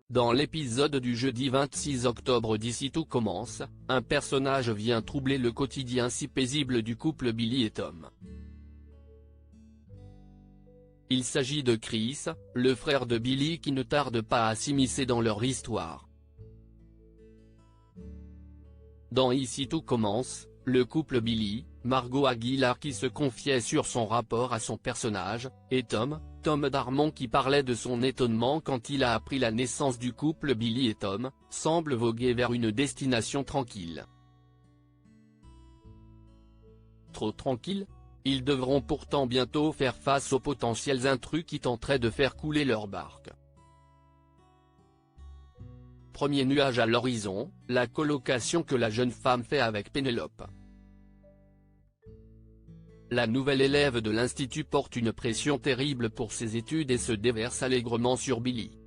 Dans l'épisode du jeudi 26 octobre d'Ici tout commence, un personnage vient troubler le quotidien si paisible du couple Billy et Tom. Il s'agit de Chris, le frère de Billy qui ne tarde pas à s'immiscer dans leur histoire. Dans Ici tout commence, le couple Billy, Margot Aguilar qui se confiait sur son rapport à son personnage, et Tom Darmon qui parlait de son étonnement quand il a appris la naissance du couple Billy et Tom, semble voguer vers une destination tranquille. Trop tranquille ? Ils devront pourtant bientôt faire face aux potentiels intrus qui tenteraient de faire couler leur barque. Premier nuage à l'horizon, la colocation que la jeune femme fait avec Pénélope. La nouvelle élève de l'Institut porte une pression terrible pour ses études et se déverse allègrement sur Billy.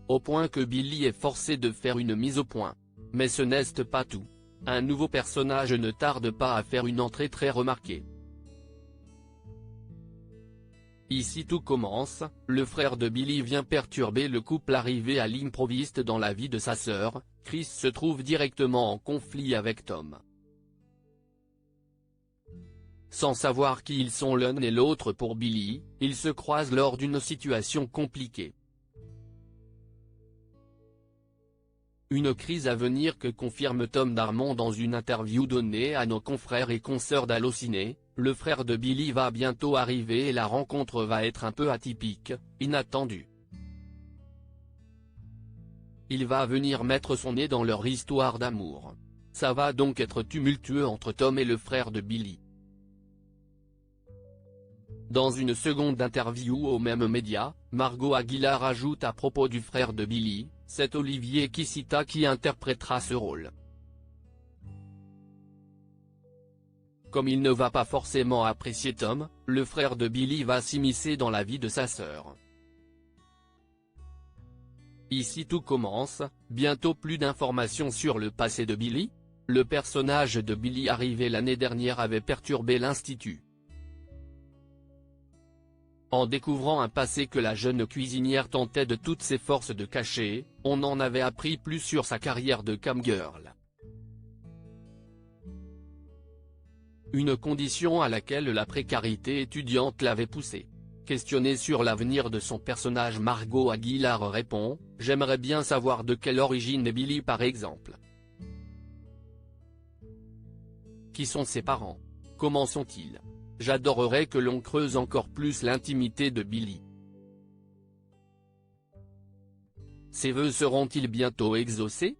Au point que Billy est forcé de faire une mise au point. Mais ce n'est pas tout. Un nouveau personnage ne tarde pas à faire une entrée très remarquée. Ici tout commence, le frère de Billy vient perturber le couple arrivé à l'improviste dans la vie de sa sœur. Chris se trouve directement en conflit avec Tom. Sans savoir qui ils sont l'un et l'autre pour Billy, ils se croisent lors d'une situation compliquée. Une crise à venir que confirme Tom Darmon dans une interview donnée à nos confrères et consoeurs d'Allociné. Le frère de Billy va bientôt arriver et la rencontre va être un peu atypique, inattendue. Il va venir mettre son nez dans leur histoire d'amour. Ça va donc être tumultueux entre Tom et le frère de Billy. Dans une seconde interview au même média, Margot Aguilar ajoute à propos du frère de Billy, c'est Olivier Kisita qui interprétera ce rôle. Comme il ne va pas forcément apprécier Tom, le frère de Billy va s'immiscer dans la vie de sa sœur. Ici tout commence, bientôt plus d'informations sur le passé de Billy. Le personnage de Billy arrivé l'année dernière avait perturbé l'Institut. En découvrant un passé que la jeune cuisinière tentait de toutes ses forces de cacher, on en avait appris plus sur sa carrière de camgirl. Une condition à laquelle la précarité étudiante l'avait poussée. Questionnée sur l'avenir de son personnage, Margot Aguilar répond « J'aimerais bien savoir de quelle origine est Billy par exemple. Qui sont ses parents? Comment sont-ils? J'adorerais que l'on creuse encore plus l'intimité de Billy. Ses vœux seront-ils bientôt exaucés?